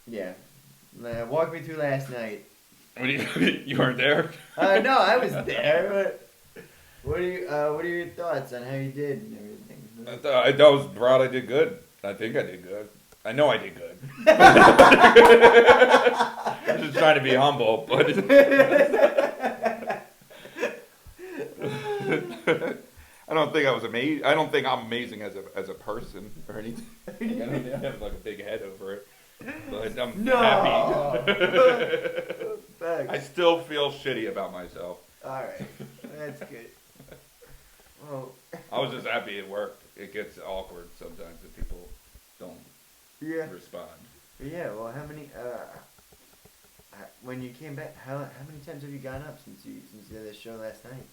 Yeah. Walk me through last night. You weren't there? No, I was there. But what are your thoughts on how you did and everything? I was proud I did good. I think I did good. I know I did good. I'm just trying to be humble, but I don't think I was amazing. I don't think I'm amazing as a person or anything. I don't think I have like a big head over it, but I'm happy. I still feel shitty about myself. All right, that's good. Well, I was just happy it worked. It gets awkward sometimes if people don't respond. Yeah. Well, how many? When you came back, how many times have you gone up since you did this show last night?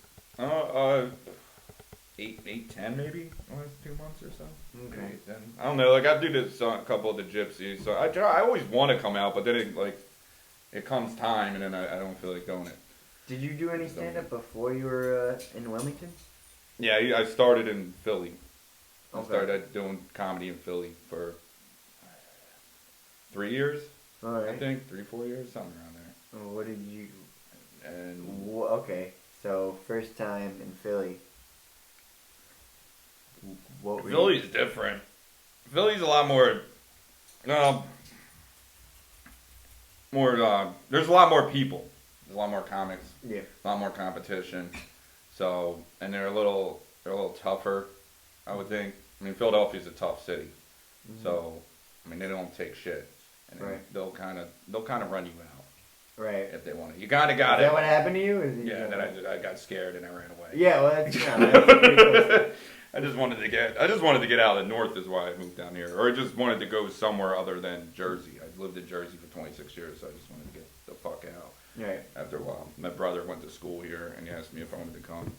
8, 10 maybe last 2 months or so. Okay. 8, 10. I don't know. Like I do this a couple of the gypsies, so I always want to come out, but then it comes time, and then I don't feel like doing it. Did you do any stand up before you were in Wilmington? Yeah, I started in Philly. Okay. I started doing comedy in Philly for 3 years. All right. I think 3, 4 years, something around there. What did you? And Okay, so first time in Philly. What were Philly's different. Philly's a lot more. There's a lot more people. There's a lot more comics. Yeah. A lot more competition. So, and they're a little tougher, I would think. I mean, Philadelphia's a tough city. Mm-hmm. So, I mean, they don't take shit, and they'll kind of run you out. Right. If they want to. You kind of got Is it. that what happened to you? Yeah, then I got scared and I ran away. Yeah, well, that's pretty close. I just wanted to get out of the north is why I moved down here. Or I just wanted to go somewhere other than Jersey. I lived in Jersey for 26 years, so I just wanted to get the fuck out. Right. After a while. My brother went to school here and he asked me if I wanted to come.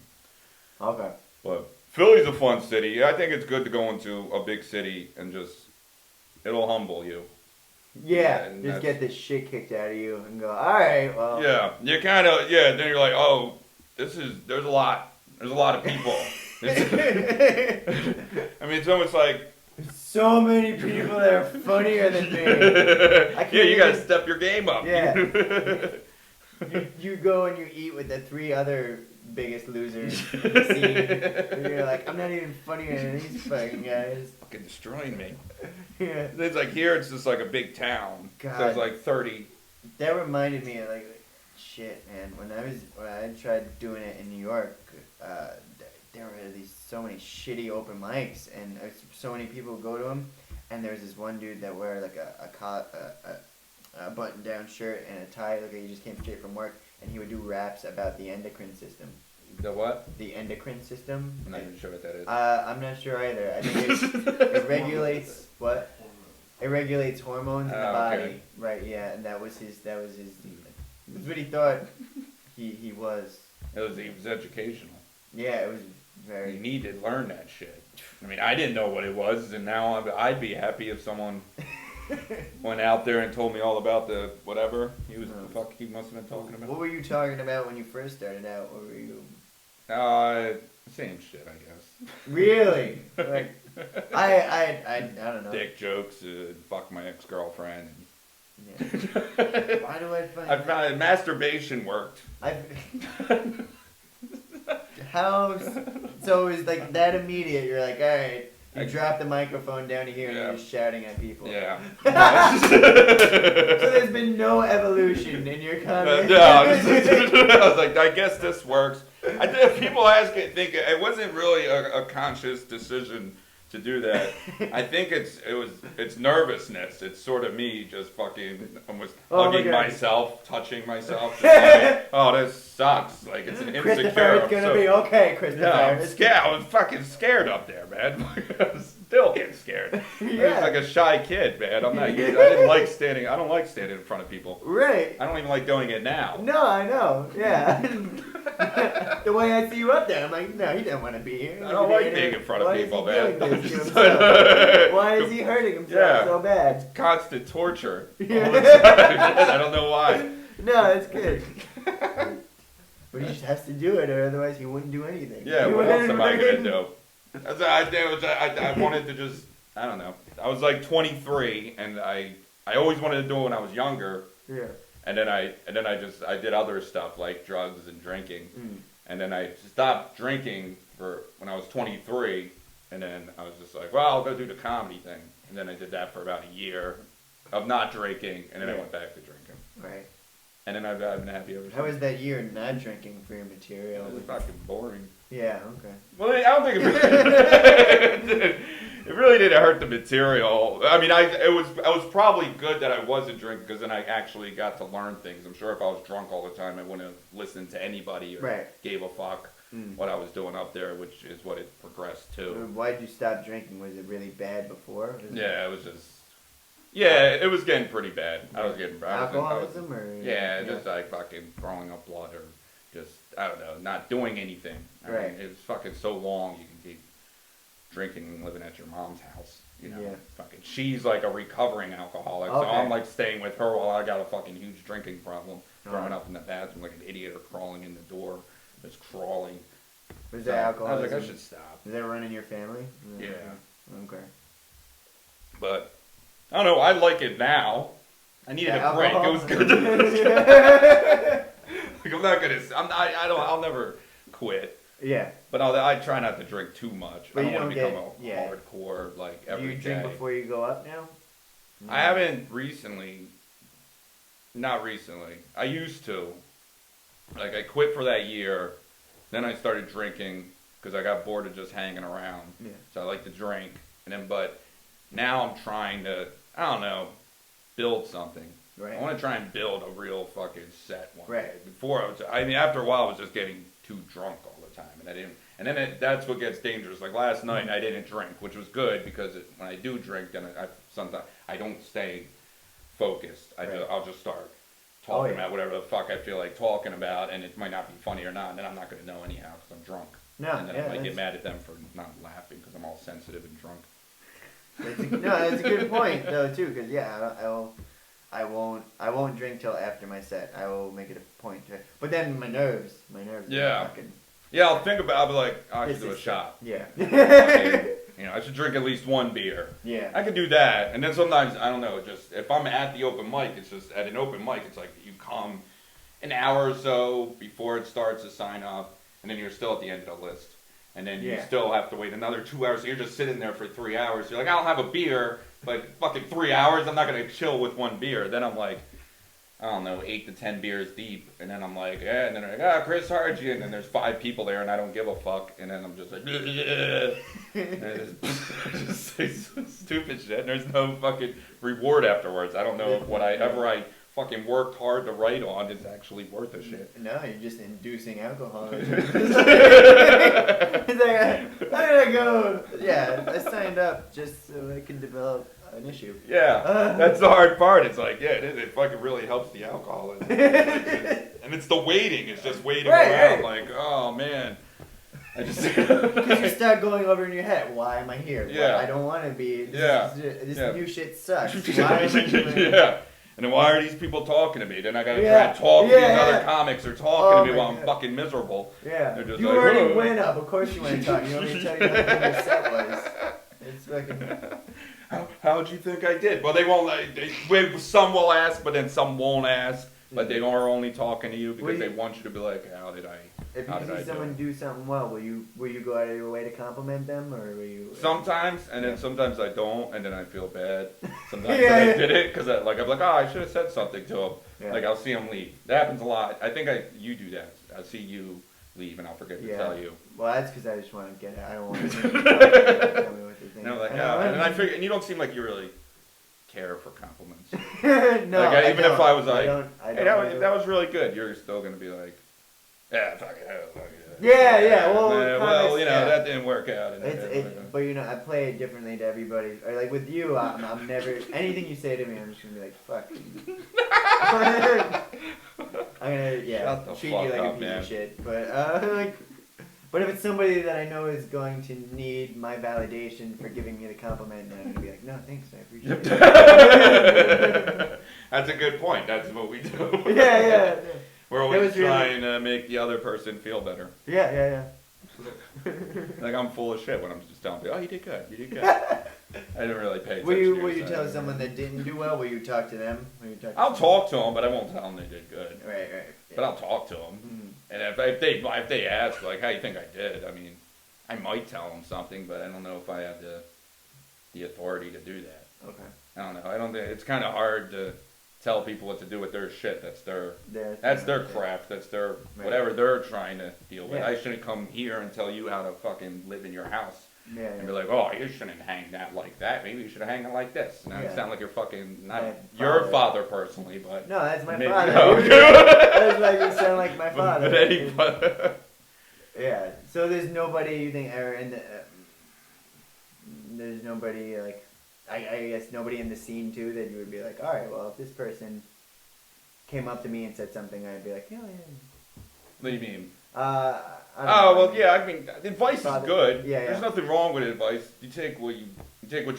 Okay. But Philly's a fun city. I think it's good to go into a big city and it'll humble you. Yeah, just get the shit kicked out of you and go, alright, well. Yeah, you kind of, then you're like, oh, there's a lot of people. I mean, it's almost like. So many people that are funnier than me. You gotta step your game up. Yeah. you go and you eat with the 3 other biggest losers in the scene. And you're like, I'm not even funnier than these fucking guys. Fucking destroying me. Yeah. It's like here, it's just like a big town. God. So it's like 30. That reminded me of shit, man. When I tried doing it in New York, there were so many shitty open mics, and so many people would go to them. And there was this one dude that wore like a button-down shirt and a tie, like he just came straight from work, and he would do raps about the endocrine system. The what? The endocrine system. I'm not even sure what that is. I'm not sure either. I think it regulates what? It regulates hormones in the body. Okay. Right? Yeah, and that was his. That's what he thought. He was. He was educational. Yeah, it was very. You need to learn that shit. I mean, I didn't know what it was, and now I'd be happy if someone went out there and told me all about the whatever he must have been talking about. What were you talking about when you first started out? What were you? Same shit, I guess. Really? Like, I don't know. Dick jokes, fuck my ex-girlfriend. Yeah. Why do I find? I found masturbation worked. How? So it was like that immediate. You're like, all right. You drop the microphone down here and you're just shouting at people. Yeah. So there's been no evolution in your comment. No, I was like, I guess this works. I think people think it wasn't really a conscious decision to do that. I think it's nervousness. It's sort of me just fucking almost hugging myself, touching myself. Like, oh, this sucks. Like it's an insecure. Christopher, it's gonna be okay, Christopher. Yeah, I'm scared. I was fucking scared up there, man. I was still getting scared. Yeah. I was like a shy kid, man. I didn't like standing. I don't like standing in front of people. Right. I don't even like doing it now. No, I know. Yeah. The way I see you up there, I'm like, no, he doesn't want to be here. I don't like being in front of people, man. Why is he hurting himself so bad? Constant torture. Yeah. I don't know why. No, it's good. But he just has to do it, or otherwise he wouldn't do anything. Yeah, what else am I gonna do? I wanted to just, I don't know. I was like 23, and I I always wanted to do it when I was younger. Yeah. And then I did other stuff like drugs and drinking. And then I stopped drinking for when I was 23. And then I was just like, well, I'll go do the comedy thing. And then I did that for about a year of not drinking. And then I went back to drinking. Right. And then I've been happy ever since. How was that year not drinking for your material? It was fucking boring. Yeah, okay. Well, I don't think it really didn't hurt the material. I mean, it was probably good that I wasn't drinking because then I actually got to learn things. I'm sure if I was drunk all the time, I wouldn't have listened to anybody or gave a fuck what I was doing up there, which is what it progressed to. Why'd you stop drinking? Was it really bad before? It was just... Yeah, it was getting pretty bad. I was getting... Alcoholism or... Yeah, just like fucking throwing up blood or just, I don't know, not doing anything. I mean, it was fucking so long you can keep drinking and living at your mom's house. You know, fucking, she's like a recovering alcoholic, so I'm like staying with her while I got a fucking huge drinking problem, throwing up in the bathroom like an idiot or crawling in the door, just crawling. Was that alcoholism? I was like, I should stop. Is that running your family? Yeah. Okay. But I don't know. I like it now. I needed a break. It was good. Like, I'm not gonna. I'll never quit. Yeah. But I try not to drink too much. But I don't want to become a hardcore like every day. Do you drink before you go up now? I haven't recently. Not recently. I used to. Like I quit for that year. Then I started drinking because I got bored of just hanging around. Yeah. So I like to drink, but now I'm trying to, I don't know, build something. Right. I want to try and build a real fucking set one day. Right. Before after a while, I was just getting too drunk all the time, and then that's what gets dangerous. Like last night, I didn't drink, which was good because when I do drink, then sometimes I don't stay focused. I'll just start talking about whatever the fuck I feel like talking about, and it might not be funny or not, and then I'm not going to know anyhow because I'm drunk. No, and then I might get mad at them for not laughing because I'm all sensitive and drunk. That's a good point though too, because I won't drink till after my set. I will make it a point to. But then my nerves. Fucking, I'll think about. I'll be like, I should do a shot. Yeah. I should drink at least one beer. Yeah. I could do that, and then sometimes I don't know. Just if I'm at the open mic, it's just at an open mic. It's like you come an hour or so before it starts to sign up, and then you're still at the end of the list. And then you still have to wait another 2 hours. So you're just sitting there for 3 hours. You're like, I'll have a beer, but fucking 3 hours, I'm not going to chill with one beer. Then I'm like, I don't know, 8 to 10 beers deep. And then I'm like, and then they're like, Chris Harrje. And then there's 5 people there, and I don't give a fuck. And then I'm just like, and I just say stupid shit. And there's no fucking reward afterwards. I don't know if whatever I fucking worked hard to write on is actually worth a shit. No, you're just inducing alcoholism. It's like, I'm gonna go. Yeah, I signed up just so I can develop an issue. Yeah, that's the hard part. It's like, it fucking really helps the alcoholism. And it's the waiting. It's just waiting around. Like, oh man. Because you start going over in your head, why am I here? Yeah. I don't want to be. This new shit sucks. Why am I doing And then why are these people talking to me? Then I gotta try and talk to these other comics are talking to me while I'm fucking miserable. Yeah. They're just you like, already went up. Of course you want to talk. You want me to tell you how good your set was. It's fucking... How'd you think I did? Well, they won't. Some will ask, but then some won't ask. But they are only talking to you because they want you to be like, how did I? If you see someone do something well, will you go out of your way to compliment them, or will you? Sometimes, and then sometimes I don't, and then I feel bad. Sometimes I did it because I'm like, I should have said something to them. Yeah. Like I'll see them leave. That happens a lot. I think you do that. I see you leave, and I'll forget to tell you. Well, that's because I just want to get it. I don't want to tell me what they think. And I'm like, and I figure, and you don't seem like you really care for compliments. No, like, even if I was like, hey, that was really good, you're still gonna be like, yeah, fuck it. Yeah. Well, that didn't work out. But I play it differently to everybody. Or like with you, I'm never anything you say to me, I'm just gonna be like, fuck. I'm gonna treat you like a piece of shit. But if it's somebody that I know is going to need my validation for giving me the compliment, then I'm gonna be like, no, thanks, I appreciate it. That's a good point. That's what we do. Yeah. We're always trying to make the other person feel better. Yeah. Like I'm full of shit when I'm just telling people, oh, you did good, you did good. I didn't really pay attention. Will you tell someone that didn't do well? Will you talk to them? I'll talk to them, but I won't tell them they did good. Right. Yeah. But I'll talk to them. Mm-hmm. And if they ask, like, how you think I did? I mean, I might tell them something, but I don't know if I have the authority to do that. Okay. I don't know. I don't think it's kind of hard to tell people what to do with their shit. That's their craft. That's their whatever they're trying to deal with. Yeah. I shouldn't come here and tell you how to fucking live in your house. Yeah. And be like, oh, you shouldn't hang that like that. Maybe you should hang it like this. Now you sound like you're fucking not your father personally, but no, that's my maybe, father. No. That's like you sound like my father. But anybody. Yeah. So there's nobody you think ever in the. There's nobody like. I guess nobody in the scene too that you would be like, all right, well, if this person came up to me and said something, I'd be like, yeah. What do you mean? I mean, advice is good. Yeah. There's nothing wrong with advice. You take what you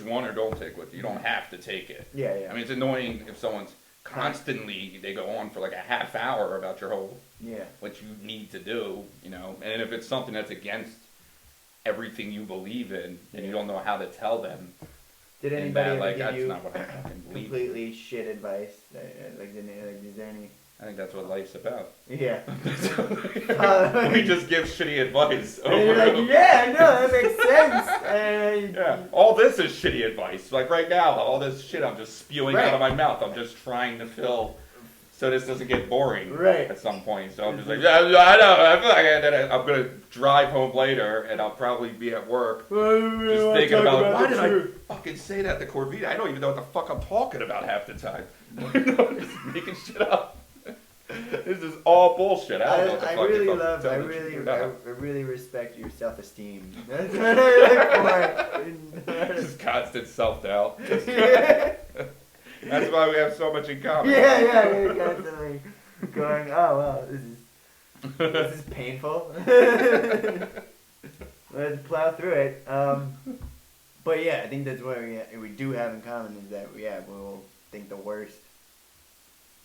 want or don't take what you don't have to take it. Yeah. I mean, it's annoying if someone's constantly they go on for like a half hour about your whole what you need to do, you know, and if it's something that's against everything you believe in and you don't know how to tell them. Did anybody ever like, give that's you not what I fucking believe. completely shit advice? Is there any? I think that's what life's about. Yeah. We just give shitty advice. And you're like, yeah, no, that makes sense. Yeah, all this is shitty advice. Like right now, all this shit I'm just spewing out of my mouth. I'm just trying to fill so this doesn't get boring at some point. So I'm just like, yeah, I know. I feel like I'm going to drive home later and I'll probably be at work just thinking about why did I fucking say that to Corvino? I don't even know what the fuck I'm talking about half the time. Just making shit up. This is all bullshit. I don't know what the fuck I really respect your self-esteem. That's what I look for. Just constant self-doubt. That's why we have so much in common. Yeah, you're constantly going, oh, well, this is painful. Let's plow through it. But yeah, I think that's what we do have in common is that, we'll think the worst.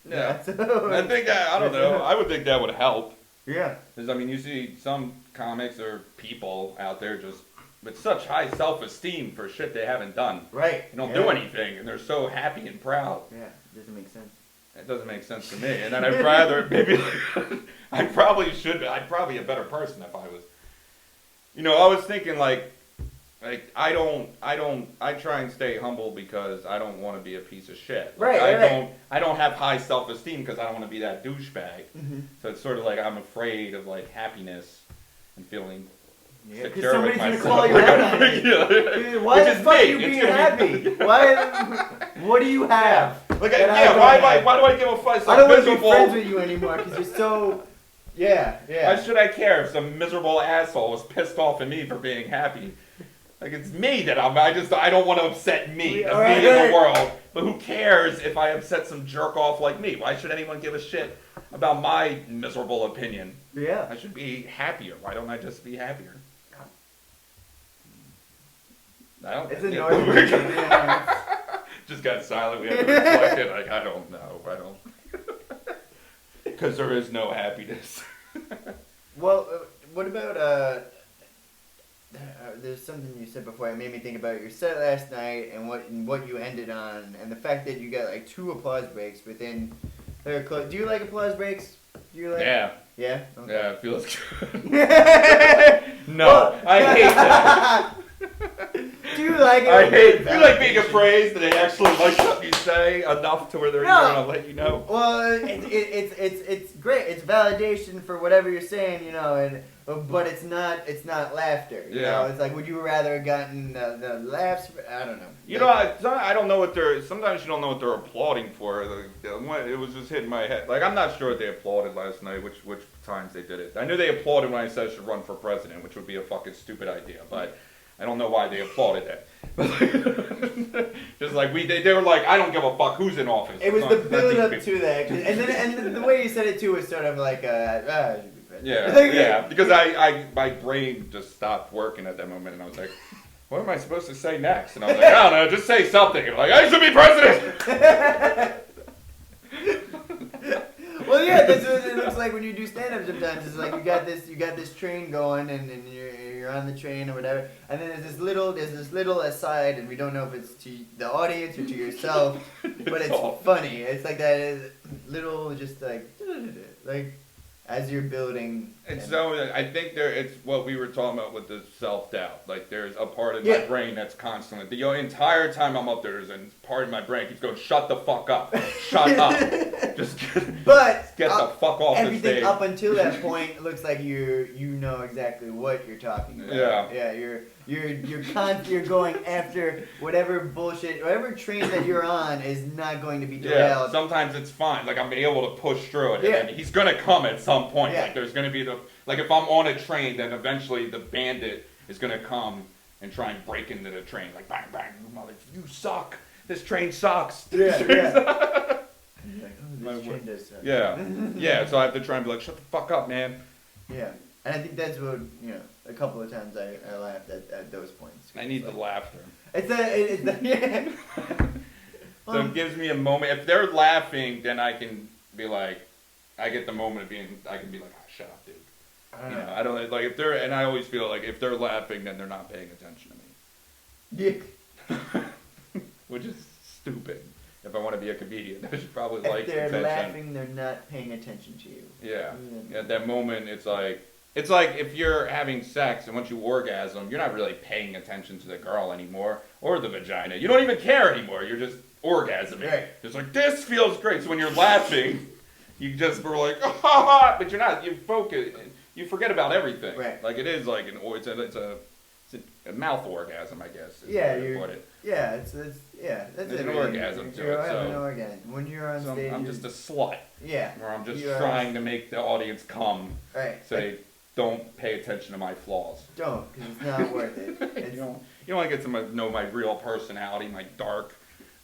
Yeah, I think I don't know. I would think that would help. Yeah. Because, I mean, you see some comics or people out there just with such high self-esteem for shit they haven't done. Right. They don't do anything, and they're so happy and proud. Yeah, it doesn't make sense. It doesn't make sense to me. And then I'd rather, maybe, I'd probably be a better person if I was, I was thinking like I try and stay humble because I don't want to be a piece of shit. Like, I don't have high self-esteem because I don't want to be that douchebag. Mm-hmm. So it's sort of like I'm afraid of like happiness and feeling because somebody's going to call you happy. Why the fuck are you being happy? What do you have? Why do I give a fuck? I don't want to be friends with you anymore because you're so... Yeah. Why should I care if some miserable asshole was pissed off at me for being happy? Like, it's me that I don't want to upset me, in the world. But who cares if I upset some jerk off like me? Why should anyone give a shit about my miserable opinion? Yeah. I should be happier. Why don't I just be happier? It's annoying. Just got silent. We had to reflect it. Like, I don't know. Because there is no happiness. Well, what about, there's something you said before that made me think about your set last night and what you ended on, and the fact that you got like 2 applause breaks within their close. Do you like applause breaks? Do you like? Yeah. Yeah? Okay. Yeah, it feels good. No, I hate that. Do you like it? I hate. Do you like being appraised that they actually like something you say enough to where they're gonna let you know? Well, it's great. It's validation for whatever you're saying, but it's not laughter. You know? It's like, would you rather have gotten the laughs? I don't know. I don't know what they're. Sometimes you don't know what they're applauding for. It was just hitting my head. Like, I'm not sure what they applauded last night. Which times they did it. I knew they applauded when I said I should run for president, which would be a fucking stupid idea, but. I don't know why they applauded that. Just like they were like, I don't give a fuck who's in office. It was the build up to that, and then the way you said it too was sort of like, because my brain just stopped working at that moment, and I was like, what am I supposed to say next? And I was like, I don't know, just say something. And I'm like, I should be president. Well, yeah, that's what it looks like when you do stand up sometimes. It's like you got this train going and you're on the train or whatever, and then there's this little aside, and we don't know if it's to the audience or to yourself, but it's funny. It's like that is little just like as you're building. It's so, I think it's what we were talking about with the self-doubt. Like, there's a part of my brain that's constantly, the entire time I'm up there, there's a part of my brain keeps going, shut the fuck up. Shut up. Just get the fuck off the stage. Everything up until that point looks like you know exactly what you're talking about. Yeah. Yeah, you're going after whatever bullshit, whatever train that you're on is not going to be derailed. Yeah, sometimes it's fine. Like, I'm able to push through it. And he's going to come at some point. Yeah. Like, there's going to be like, if I'm on a train, then eventually the bandit is going to come and try and break into the train. Like, bang, bang, mother, you suck. This train sucks. Yeah. This train does suck. Yeah, so I have to try and be like, shut the fuck up, man. Yeah. And I think that's what, a couple of times I laughed at those points. I need the laughter. Yeah. So it gives me a moment. If they're laughing, then I can be like, I get the moment of being, I can be like, oh, shut up, dude. I don't, like, if they're, and I always feel like if they're laughing, then they're not paying attention to me. Yeah. Which is stupid. If I want to be a comedian, I should probably if they're laughing, they're not paying attention to you. Yeah. At that moment, it's like if you're having sex and once you orgasm, you're not really paying attention to the girl anymore or the vagina. You don't even care anymore. You're just orgasming. Right. It's like, this feels great. So when you're laughing, you just were like, ah, but you're not. You focus. You forget about everything. Right. Like, it is like it's a mouth orgasm, I guess. Yeah, That's an orgasm to you're it. having an orgasm. When you're on stage, I'm just a slut. Yeah. Where I'm just trying to make the audience come. Right. So they don't pay attention to my flaws. Don't, because it's not worth it. You don't want to get to know my real personality, my dark,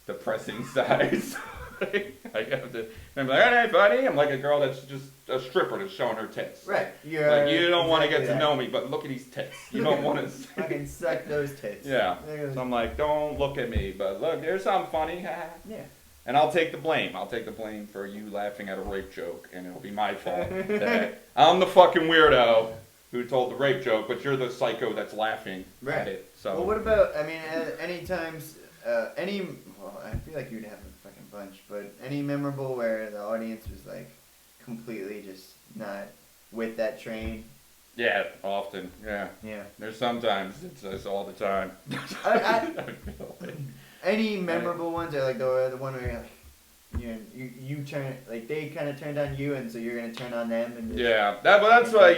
depressing sides. I have to. I'm like, hey, buddy. I'm like a girl that's just a stripper that's showing her tits. Right. Like, you don't want to get to know me, but look at these tits. You don't want to. Fucking suck those tits. Yeah. So I'm like, don't look at me, but look, there's something funny. Yeah. And I'll take the blame. I'll take the blame for you laughing at a rape joke, and it'll be my fault. That I'm the fucking weirdo who told the rape joke, but you're the psycho that's laughing at it. So. Well, what about? I mean, any times, well, I feel like you'd have a fucking bunch, but any memorable where the audience was like completely just not with that train? Yeah, often. Yeah. Yeah. There's sometimes it's all the time. Any memorable ones, or like the one where you're like, you turn, like they kind of turned on you, and so you're gonna turn on them, and that's why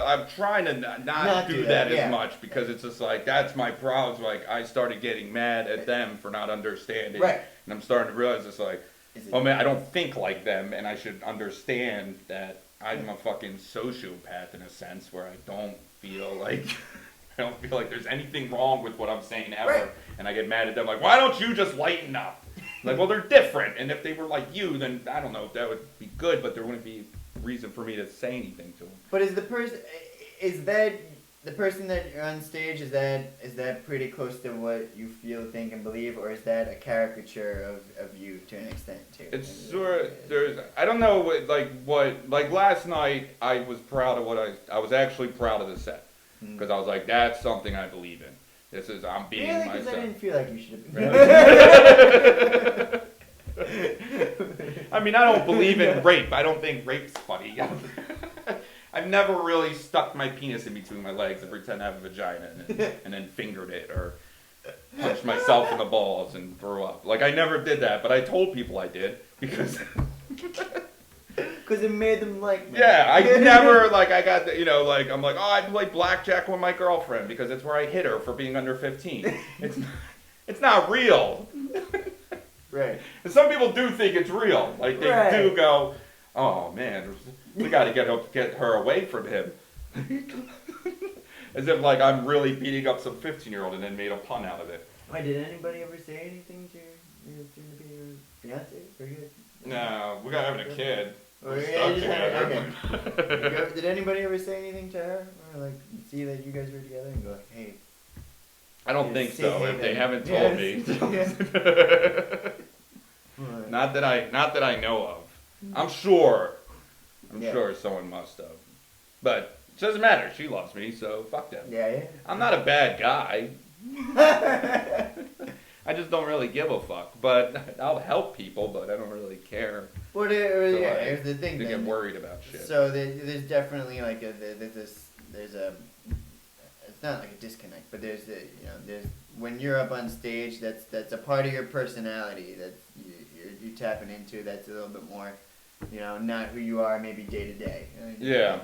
I'm trying to not do that as much, because it's just like, that's my problem. It's like, I started getting mad at them for not understanding, and I'm starting to realize it's like, oh man, I don't think like them, and I should understand that I'm a fucking sociopath in a sense, where I don't feel like there's anything wrong with what I'm saying ever, and I get mad at them like, why don't you just lighten up? Like, well, they're different, and if they were like you, then I don't know if that would be good, but there wouldn't be reason for me to say anything to them. But is the person that you're on stage, is that pretty close to what you feel, think, and believe, or is that a caricature of you to an extent too? It's sort of, I don't know like last night I was proud of I was actually proud of the set, because I was like, that's something I believe in. This is, I'm being myself. I didn't feel like you should have been. Really? I mean, I don't believe in rape. I don't think rape's funny. I've never really stuck my penis in between my legs and pretend I have a vagina and then fingered it or punched myself in the balls and threw up. Like, I never did that, but I told people I did because... Because it made them like me. Yeah, I never, like, I got, I'm like, oh, I play blackjack with my girlfriend because it's where I hit her for being under 15. It's not real. Right. And some people do think it's real. Like, they do go, oh, man, we got to get her away from him. As if, like, I'm really beating up some 15-year-old and then made a pun out of it. Wait, did anybody ever say anything to your fiance? Pretty good. No, we got having a kid. Okay. Did anybody ever say anything to her, or like see that you guys were together and go, hey? I don't think so. If they haven't told me, not that I know of. I'm sure I'm sure someone must have. But it doesn't matter. She loves me, so fuck them. Yeah. I'm not a bad guy. I just don't really give a fuck. But I'll help people, but I don't really care. Well, here's the thing. To get worried about shit. So there's definitely like there's a it's not like a disconnect, but there's when you're up on stage, that's a part of your personality that you're tapping into. That's a little bit more, not who you are maybe day to day. Yeah.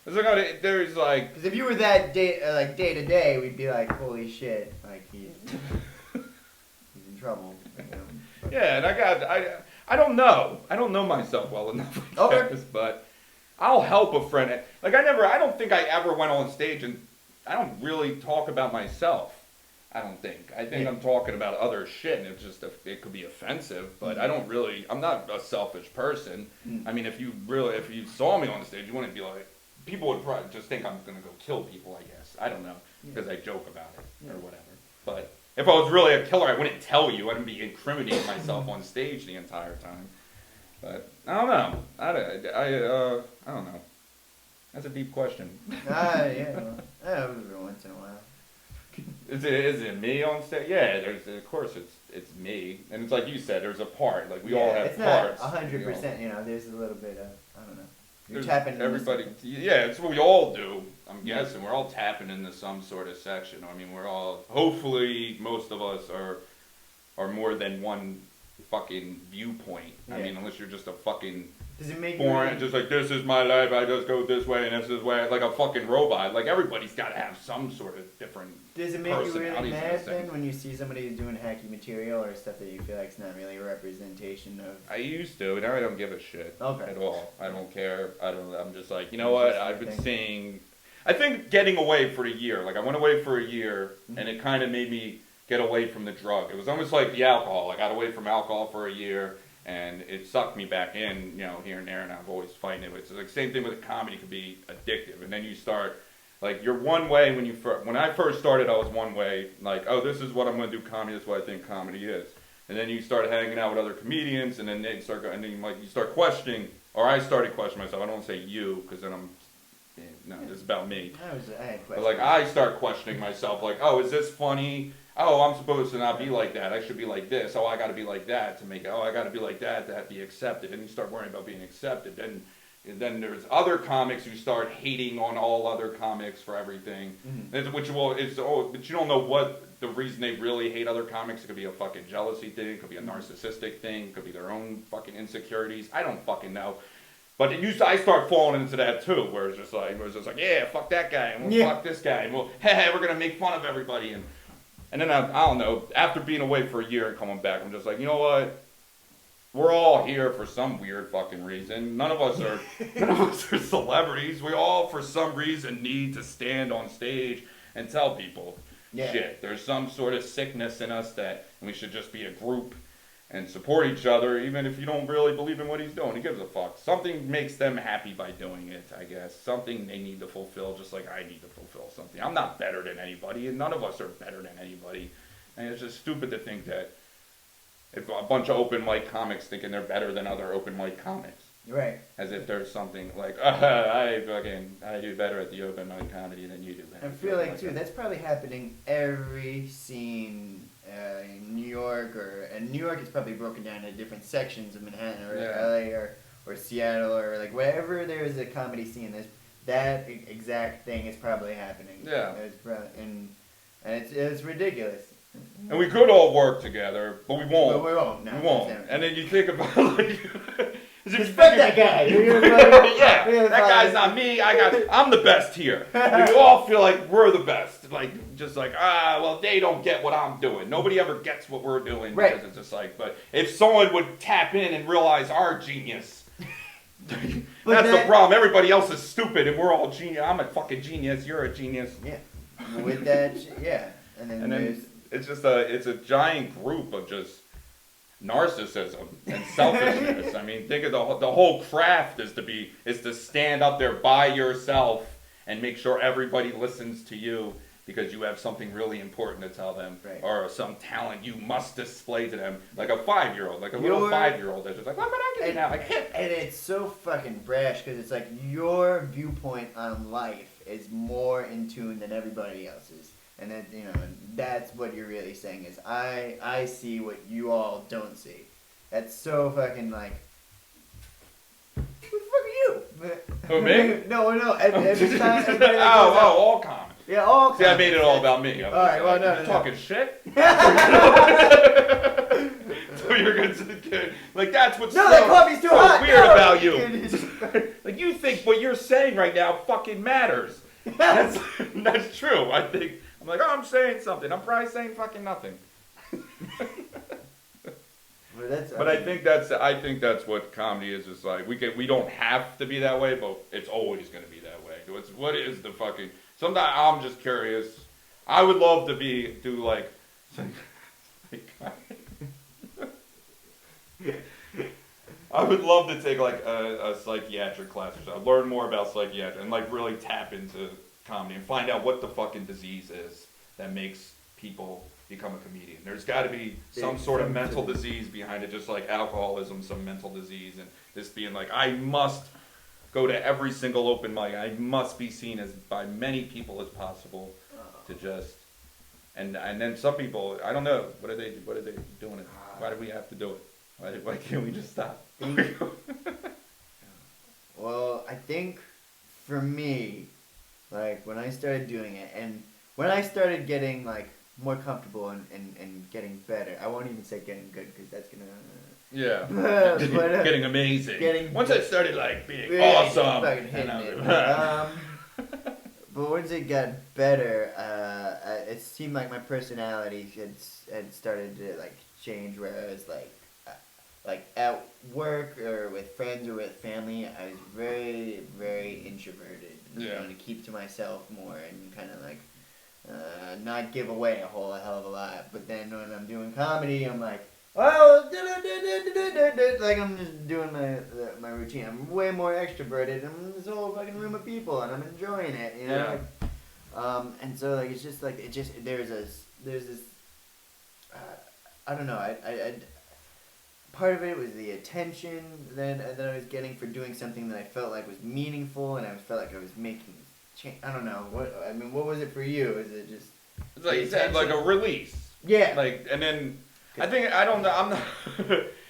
There's like, because if you were that day to day, we'd be like, holy shit, like he's in trouble. Yeah, and I don't know myself well enough, but I'll help a friend. Like I don't think I ever went on stage and I don't really talk about myself. I don't think. I think I'm talking about other shit, and it could be offensive, but I'm not a selfish person. I mean, if you saw me on the stage, you wouldn't be like, people would probably just think I'm gonna go kill people, I guess. I don't know, because I joke about it or whatever. But if I was really a killer, I wouldn't tell you. I wouldn't be incriminating myself on stage the entire time. But I don't know. I don't know. That's a deep question. Every once in a while. Is it me on stage? Yeah, of course it's me, and it's like you said, there's a part. Like we all have parts. It's not 100%. There's a little bit of I don't know. You're tapping into everybody. Yeah, it's what we all do. I'm guessing we're all tapping into some sort of section. I mean, we're all. Hopefully, most of us are more than one fucking viewpoint. I mean, unless you're just a fucking. Does it make boring? Just like, this is my life. I just go this way and this is way. Like a fucking robot. Like everybody's got to have some sort of different. Does it make you really mad then when you see somebody who's doing hacky material or stuff that you feel like it's not really a representation of? I used to, and now I don't give a shit at all. I don't care. I'm just like, you know It's what? I've been seeing. I think getting away for a year. Like I went away for a year, and it kind of made me get away from the drug. It was almost like the alcohol. I got away from alcohol for a year. And it sucked me back in, here and there, and I've always fighting it. It's like same thing with comedy could be addictive, and then you start, like you're one way when I first started, I was one way, like this is what I'm going to do comedy, this is what I think comedy is, and then you start hanging out with other comedians, and then you start questioning, or I started questioning myself. I don't want to say you, because then this is about me. But like I start questioning myself, like is this funny? I'm supposed to not be like that. I should be like this. I got to be like that to make it. I got to be like that to be accepted. And you start worrying about being accepted. And then there's other comics who start hating on all other comics for everything. But you don't know what the reason they really hate other comics. It could be a fucking jealousy thing. It could be a narcissistic thing. It could be their own fucking insecurities. I don't fucking know. But I start falling into that too, where it's just like, yeah, fuck that guy, and we'll fuck this guy, and we're gonna make fun of everybody. And then I don't know, after being away for a year and coming back, I'm just like, you know what? We're all here for some weird fucking reason. None of us are celebrities. We all, for some reason, need to stand on stage and tell people shit. There's some sort of sickness in us that we should just be a group and support each other, even if you don't really believe in what he's doing. He gives a fuck. Something makes them happy by doing it, I guess. Something they need to fulfill, just like I need to fulfill something. I'm not better than anybody, and none of us are better than anybody. And it's just stupid to think that if a bunch of open mic comics thinking they're better than other open mic comics. Right. As if there's something like, I do better at the open mic comedy than you do. I feel like, too, that's probably happening every scene in New York, and New York is probably broken down into different sections of Manhattan or LA or Seattle or like wherever there's a comedy scene, that exact thing is probably happening. Yeah. And it's ridiculous. And we could all work together, but we won't. But we won't. No, we won't. And then you think about like, respect that guy. That guy's not me. I'm the best here. We all feel like we're the best. Like just like well, they don't get what I'm doing. Nobody ever gets what we're doing because it's just like. But if someone would tap in and realize our genius. That's the problem. Everybody else is stupid, and we're all genius. I'm a fucking genius. You're a genius. Yeah. With that, and then it's just a giant group of just narcissism and selfishness. I mean, think of the whole craft is to stand up there by yourself and make sure everybody listens to you because you have something really important to tell them, Right. or some talent you must display to them, like a 5-year-old, like a little 5-year-old that's just like, what can I do now? I can't. And it's so fucking brash because it's like your viewpoint on life is more in tune than everybody else's, and then that's what you're really saying is I see what you all don't see. That's so fucking like. Who the fuck are you? Who, me? No. Every time. All common. Yeah, all. See, I made it all about me. All right, well, no. Talking shit. So you're good. Like that's what's that coffee's too hot. Weird about you. Like you think what you're saying right now fucking matters. That's true. I think I'm like, I'm saying something. I'm probably saying fucking nothing. But I think that's what comedy is. Just like we don't have to be that way, but it's always going to be that way. What is the fucking? Sometimes I'm just curious. I would love to do like I would love to take like a psychiatric class or something. Learn more about psychiatry and like really tap into comedy and find out what the fucking disease is that makes people become a comedian. There's got to be some sort of mental disease behind it, just like alcoholism, some mental disease, and this being like, I must go to every single open mic. I must be seen as by many people as possible to just, and then some people, I don't know, what are they doing it? Why do we have to do it? Why can't we just stop? Well, I think for me, like when I started doing it, and when I started getting like more comfortable and getting better, I won't even say getting good because that's gonna. Yeah. But, getting amazing. Once I started like being really awesome. Fucking hitting it. But once it got better, it seemed like my personality had started to like change. Where I was like at work or with friends or with family, I was very, very introverted. Yeah. Trying to keep to myself more and kind of like not give away a hell of a lot. But then when I'm doing comedy, I'm like, oh, like I'm just doing my routine. I'm way more extroverted. I'm in this whole fucking room of people, and I'm enjoying it, you know. Yeah. And so like it's just like there's this I don't know. I part of it was the attention that I was getting for doing something that I felt like was meaningful, and I felt like I was making change. I don't know what was it for you? Is it just it's like you said, like a release? Yeah. Like, and then I think I don't know. I'm not.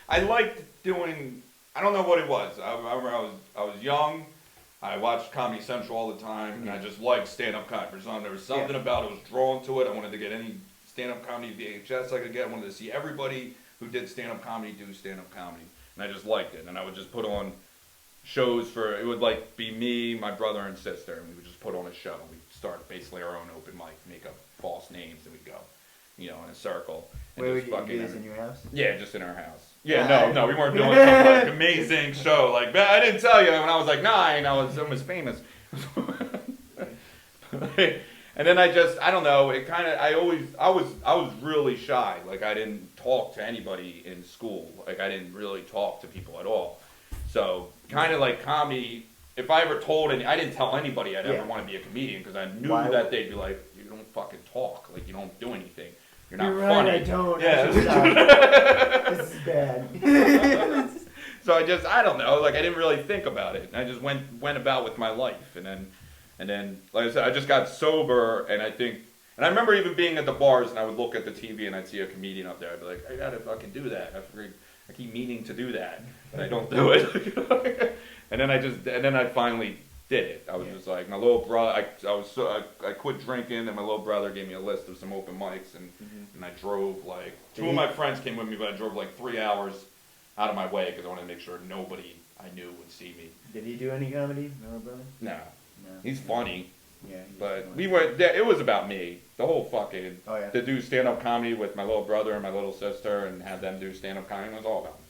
I liked doing. I don't know what it was. I remember I was young. I watched Comedy Central all the time, and I just liked stand-up comedy. For some, there was something about it. I was drawn to it. I wanted to get any stand-up comedy VHS I could get. I wanted to see everybody who did stand-up comedy do stand-up comedy, and I just liked it. And I would just put on shows for. It would like be me, my brother, and sister, and we would just put on a show. We'd start basically our own open mic, make up false names, and we'd go, in a circle. Where would you do this, in your house? Yeah, just in our house. Yeah, no, we weren't doing some like amazing show. Like, I didn't tell you when I was like 9, I was famous. And then I don't know. It kind of, I was really shy. Like, I didn't talk to anybody in school. Like, I didn't really talk to people at all. So, kind of like comedy. If I ever told I didn't tell anybody I'd ever want to be a comedian because I knew that they'd be like, you don't fucking talk. Like, you don't do anything. You're not funny. Right, I don't. Yeah. This is bad. So I don't know. Like I didn't really think about it. I just went about with my life, and then, like I said, I just got sober, and I remember even being at the bars, and I would look at the TV, and I'd see a comedian up there. I'd be like, I gotta fucking do that. I keep meaning to do that, but I don't do it. And then I finally did it. I was just like, my little brother, I quit drinking, and my little brother gave me a list of some open mics, and I drove like, 2 of my friends came with me, but I drove like 3 hours out of my way because I wanted to make sure nobody I knew would see me. Did he do any comedy, my brother? No. He's funny. Yeah. But it was about me. The whole fucking, to do stand-up comedy with my little brother and my little sister and have them do stand-up comedy was all about me.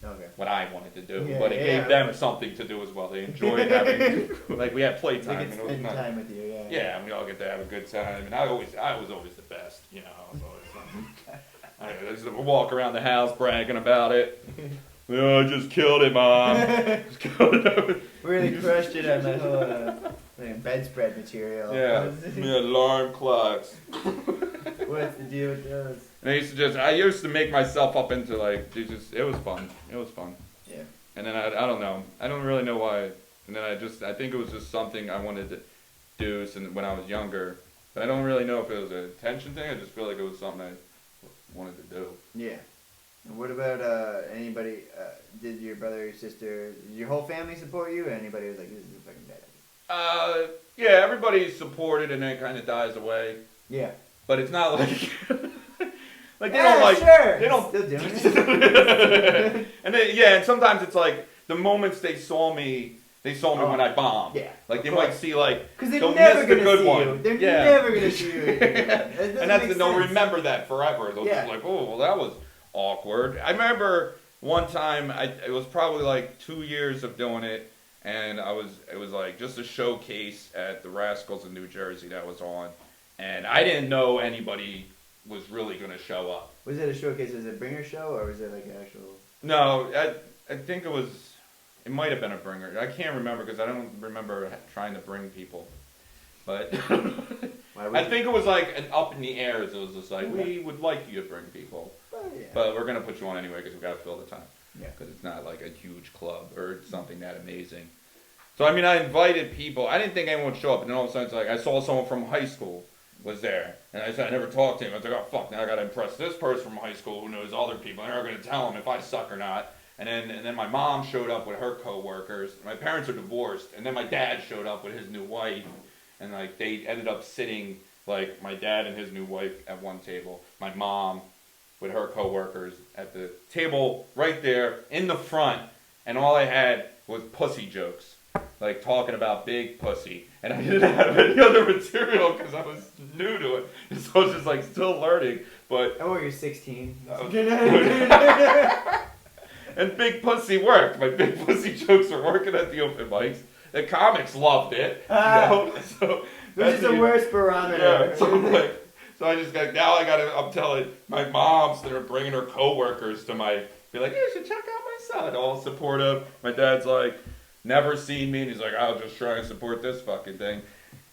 Okay. What I wanted to do, but it gave them something to do as well. They enjoyed having, like we had playtime. They could spend time with you, yeah. Yeah, and we all get to have a good time. And I was always the best, I was always I used to walk around the house bragging about it. Oh, I just killed it, Mom. Really crushed it on the whole Like bedspread material. Yeah, alarm clocks. What's the deal with those? And I used to make myself up into like, it was fun. It was fun. Yeah. And then I don't know. I don't really know why. And then I think it was just something I wanted to do since when I was younger. But I don't really know if it was an attention thing. I just feel like it was something I wanted to do. Yeah. And what about anybody? Did your brother or sister? Did your whole family support you? Or anybody was like, "This is a fucking bad idea"? Yeah, everybody's supported, and then it kind of dies away. Yeah. But it's not like like they Yeah, don't like sure. they don't Still doing it. and and sometimes it's like the moments they saw me when I bombed. Yeah. Like they might see like because they're they'll never miss the gonna good see one. you. They're Yeah. never gonna see you. And they'll remember that forever. They'll Yeah. just like, oh, well, that was awkward. I remember one time, it was probably like 2 years of doing it, and it was like just a showcase at the Rascals in New Jersey that was on, and I didn't know anybody was really going to show up. Was it a showcase? Was it a bringer show, or was it like an actual? No, I think it might have been a bringer. I can't remember because I don't remember trying to bring people. But I think it was like up in the air. It was just like, we would like you to bring people. But we're going to put you on anyway because we've got to fill the time. Yeah. Because it's not like a huge club or something that amazing. So, I mean, I invited people. I didn't think anyone would show up. And then all of a sudden, it's like, I saw someone from high school was there. And I said, I never talked to him. I was like, oh, fuck, now I got to impress this person from high school who knows other people. And they're going to tell him if I suck or not. And then my mom showed up with her coworkers. My parents are divorced. And then my dad showed up with his new wife. And, like, they ended up sitting, like, my dad and his new wife at one table. My mom with her coworkers at the table right there in the front. And all I had was pussy jokes. Like, talking about big pussy. And I didn't have any other material because I was new to it. So I was just, like, still learning. But Oh, you're 16. And big pussy worked. My big pussy jokes are working at the open mics. The comics loved it. So Which is the worst barometer. Yeah, so I just got, I'm telling my moms that are bringing her coworkers to be like, you should check out my son. All supportive. My dad's like, never seen me. And he's like, I'll just try and support this fucking thing.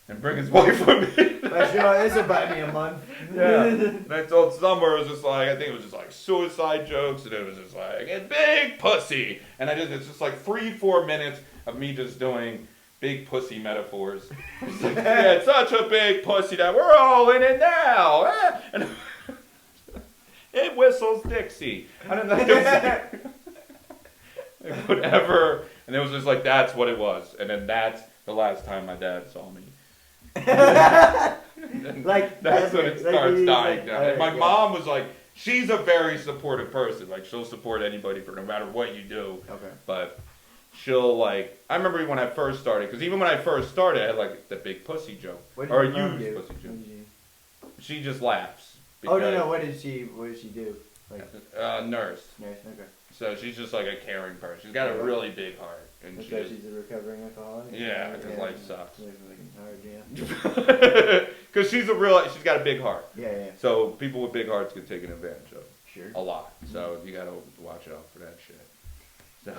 And bring his wife with me. But sure, this will buy me a month. Yeah. And I told somewhere it was just like, I think it was just like suicide jokes. And it was just like, a big pussy. And it's just like 3-4 minutes of me just doing big pussy metaphors. It's like, yeah, it's such a big pussy that we're all in it now. And it whistles Dixie. I don't know. Like, whatever. And it was just like, that's what it was. And then that's the last time my dad saw me. Like that's when it starts dying down. And my yeah. mom was like, she's a very supportive person. Like, she'll support anybody for no matter what you do. Okay. But she'll like, I remember when I first started, because even when I first started, I had like the big pussy joke. What did or a your mom huge do? pussy joke. She just laughs. Oh no! What did she do? Like nurse. nurse. Okay. So she's just like a caring person. She's got a really big heart. And That's why she's a recovering alcoholic. Yeah, because life sucks. Life is fucking hard, yeah. Because she's got a big heart. Yeah, yeah. So people with big hearts get taken advantage of. Sure. A lot. So you gotta watch out for that shit. So,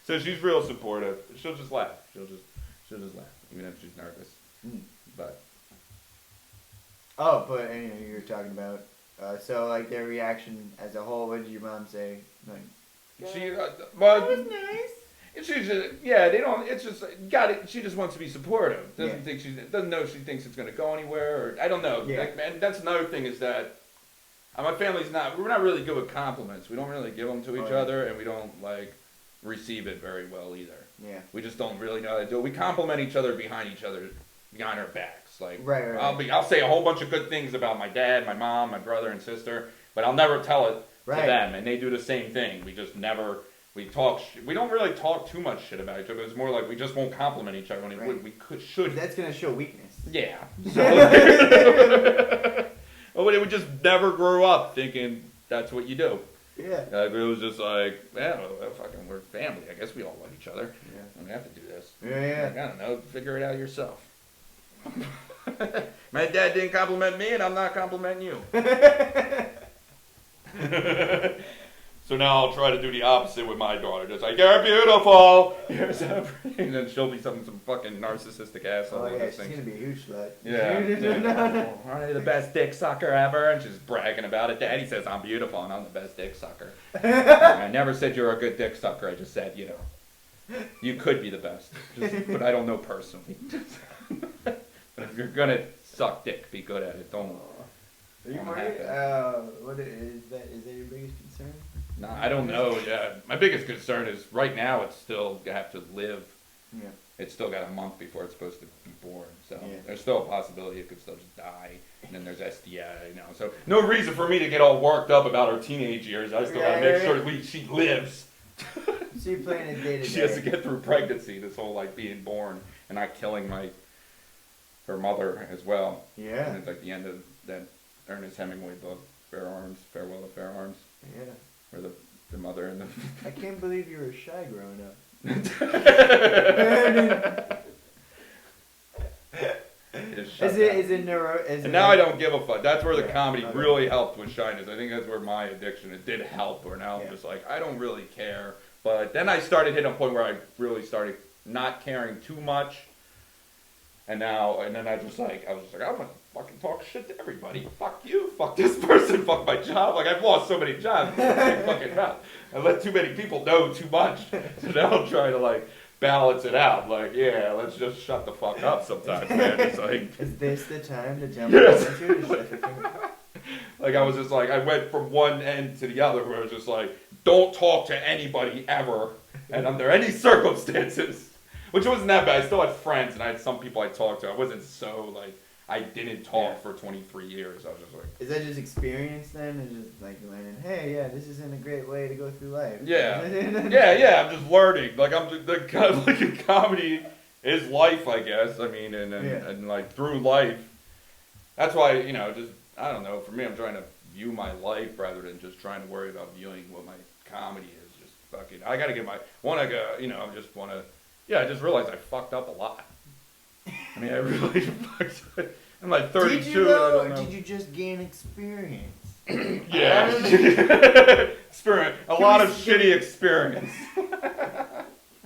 so she's real supportive. She'll just laugh. She'll just laugh, even if she's nervous. But. Oh, but anyway, you were talking about. So like their reaction as a whole. What did your mom say? Like, She, that was nice. She's just, yeah, they don't. It's just got it. She just wants to be supportive. Doesn't know if she thinks it's going to go anywhere, or I don't know. Yeah. Like, and that's another thing is that my family's we're not really good with compliments. We don't really give them to each other, and we don't like receive it very well either. Yeah. We just don't really know how to do it. We compliment each other behind our backs. Like, right. I'll say a whole bunch of good things about my dad, my mom, my brother and sister, but I'll never tell it to them, and they do the same thing. We just never. We don't really talk too much shit about each other. It's more like we just won't compliment each other when we should. That's gonna show weakness. Yeah. So, we just never grew up thinking that's what you do. Yeah. It was just like, yeah, fucking, we're family. I guess we all love each other. Yeah. We have to do this. Yeah. Like, I don't know. Figure it out yourself. My dad didn't compliment me, and I'm not complimenting you. So now I'll try to do the opposite with my daughter. Just like, you're beautiful. You're so pretty. And then she'll be some fucking narcissistic asshole. Oh yeah, she's gonna be a huge slut. Yeah. Aren't you the best dick sucker ever? And she's bragging about it. Daddy says I'm beautiful and I'm the best dick sucker. I never said you're a good dick sucker. I just said, you could be the best. But I don't know personally. But if you're gonna suck dick, be good at it. Don't. Are you worried? What is that? Is that your biggest concern? No, I don't know. Yeah, my biggest concern is right now it's still have to live. Yeah. It's still got a month before it's supposed to be born, so Yeah. there's still a possibility it could still just die, and then there's STI, So no reason for me to get all worked up about her teenage years. I still gotta make sure she lives. So you're playing it day to day. She has to get through pregnancy, this whole being born and not killing her mother as well. Yeah. And it's like the end of that Ernest Hemingway book, Farewell to Fair Arms. Yeah. Or the mother and the. I can't believe you were shy growing up. And now I don't give a fuck. That's where the comedy really helped with shyness. I think that's where my addiction, it did help. Where now I'm just like, I don't really care. But then I started hitting a point where I really started not caring too much. And then I was just like, I'm gonna fucking talk shit to everybody. Fuck you, fuck this person, fuck my job. I've lost so many jobs. Fucking mouth. I let too many people know too much. So now I'm trying to balance it out. Let's just shut the fuck up sometimes, man. It's is this the time to jump yes. into? I was just I went from one end to the other where I was just don't talk to anybody ever, and under any circumstances. Which wasn't that bad. I still had friends, and I had some people I talked to. I wasn't so, I didn't talk for 23 years. I was just Is that just experience then? And just, learning, hey, yeah, this isn't a great way to go through life. Yeah. yeah, I'm just learning. Comedy is life, I guess. I mean, and through life. That's why, I don't know. For me, I'm trying to view my life rather than just trying to worry about viewing what my comedy is. Just fucking, I got to get I just realized I fucked up a lot. I mean, I really fucked up. I'm 32. Did you know, or did you just gain experience? Yeah. Experience. A lot of shitty experience.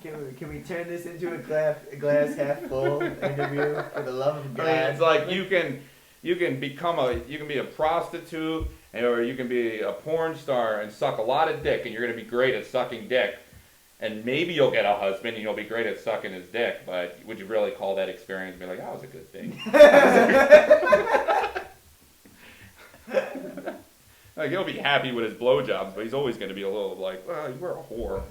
Can we turn this into a glass half full interview for the love of God? I mean, it's you can be a prostitute, or you can be a porn star and suck a lot of dick, and you're going to be great at sucking dick. And maybe you'll get a husband and you'll be great at sucking his dick, but would you really call that experience and be that was a good thing? He'll be happy with his blowjobs, but he's always going to be a little well, you were a whore.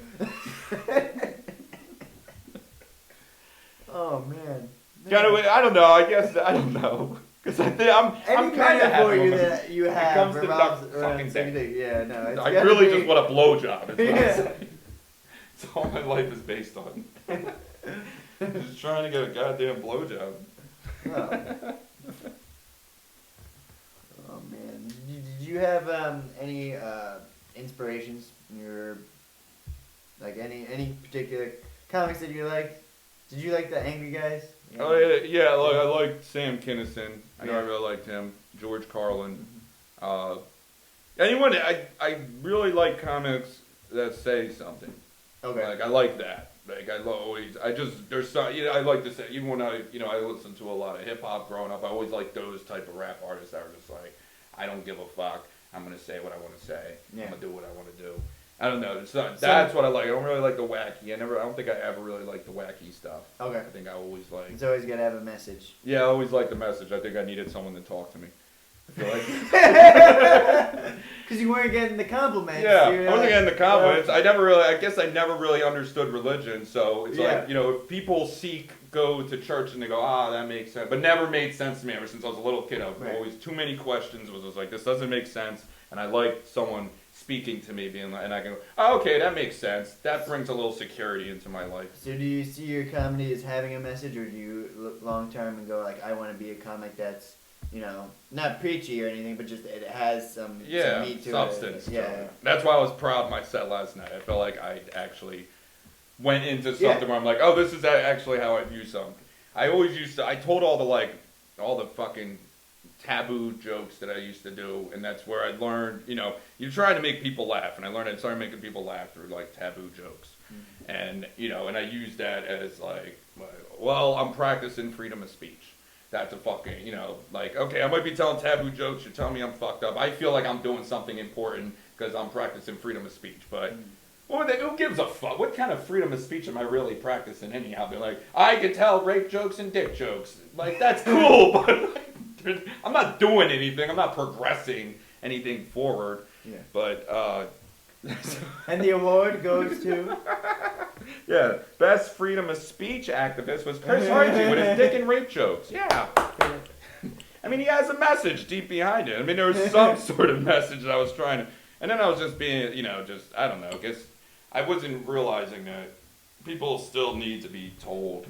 Oh, man. I don't know. I guess, I don't know. Because I'm kind of happy you that you have. It comes to fucking dick. Yeah, no. I really just want a blowjob. Is what I'm saying. That's all my life is based on. Just trying to get a goddamn blowjob. Oh man. Did you have any inspirations in your any particular comics that you liked? Did you like the Angry Guys? Yeah. Oh yeah. I liked Sam Kinison. I know I really liked him. George Carlin. Anyone. I really like comics that say something. Okay. I like that. I like to say, even when I listened to a lot of hip hop growing up, I always liked those type of rap artists that were just I don't give a fuck. I'm gonna say what I want to say. Yeah. I'm gonna do what I want to do. I don't know. That's what I like. I don't really like the wacky. I don't think I ever really liked the wacky stuff. Okay. I think I always like. It's always gotta have a message. Yeah, I always liked the message. I think I needed someone to talk to me. I feel like. Because you weren't getting the compliments. Yeah, I wasn't getting the compliments. I guess I never really understood religion. So it's if people go to church and they go, that makes sense. But never made sense to me ever since I was a little kid. I was always too many questions. Was like, this doesn't make sense. And I liked someone speaking to me, and I can go, okay, that makes sense. That brings a little security into my life. So do you see your comedy as having a message, or do you look long term and go I want to be a comic that's not preachy or anything, but just it has some meat to substance. It. Yeah, that's why I was proud of my set last night. I felt like I actually went into something where I'm like, this is actually how I view something. I always I told all the fucking taboo jokes that I used to do, and that's where I learned, you're trying to make people laugh, and I started making people laugh through like taboo jokes, and and I use that as like, well, I'm practicing freedom of speech. That's a fucking, like, okay, I might be telling taboo jokes, you're telling me I'm fucked up. I feel like I'm doing something important because I'm practicing freedom of speech, but who gives a fuck? What kind of freedom of speech am I really practicing anyhow? They're like, I can tell rape jokes and dick jokes. Like, that's cool, but like, I'm not doing anything. I'm not progressing anything forward. Yeah. But, and the award goes to? Yeah, best freedom of speech activist was Chris Harrje with his dick and rape jokes. Yeah. I mean, he has a message deep behind it. I mean, there was some sort of message that I was trying to... And then I was just being, I don't know, I guess I wasn't realizing that people still need to be told.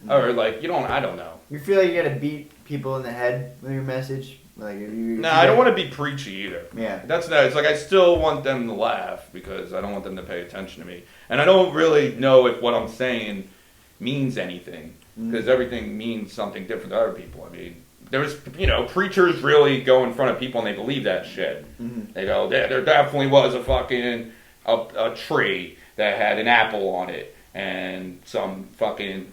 Or, like, I don't know. You feel like you gotta beat people in the head with your message? Like, I don't want to be preachy either. Yeah. That's not, it's like I still want them to laugh because I don't want them to pay attention to me. And I don't really know if what I'm saying means anything because everything means something different to other people. I mean, there's, preachers really go in front of people and they believe that shit. They go, there definitely was a fucking, a tree that had an apple on it and some fucking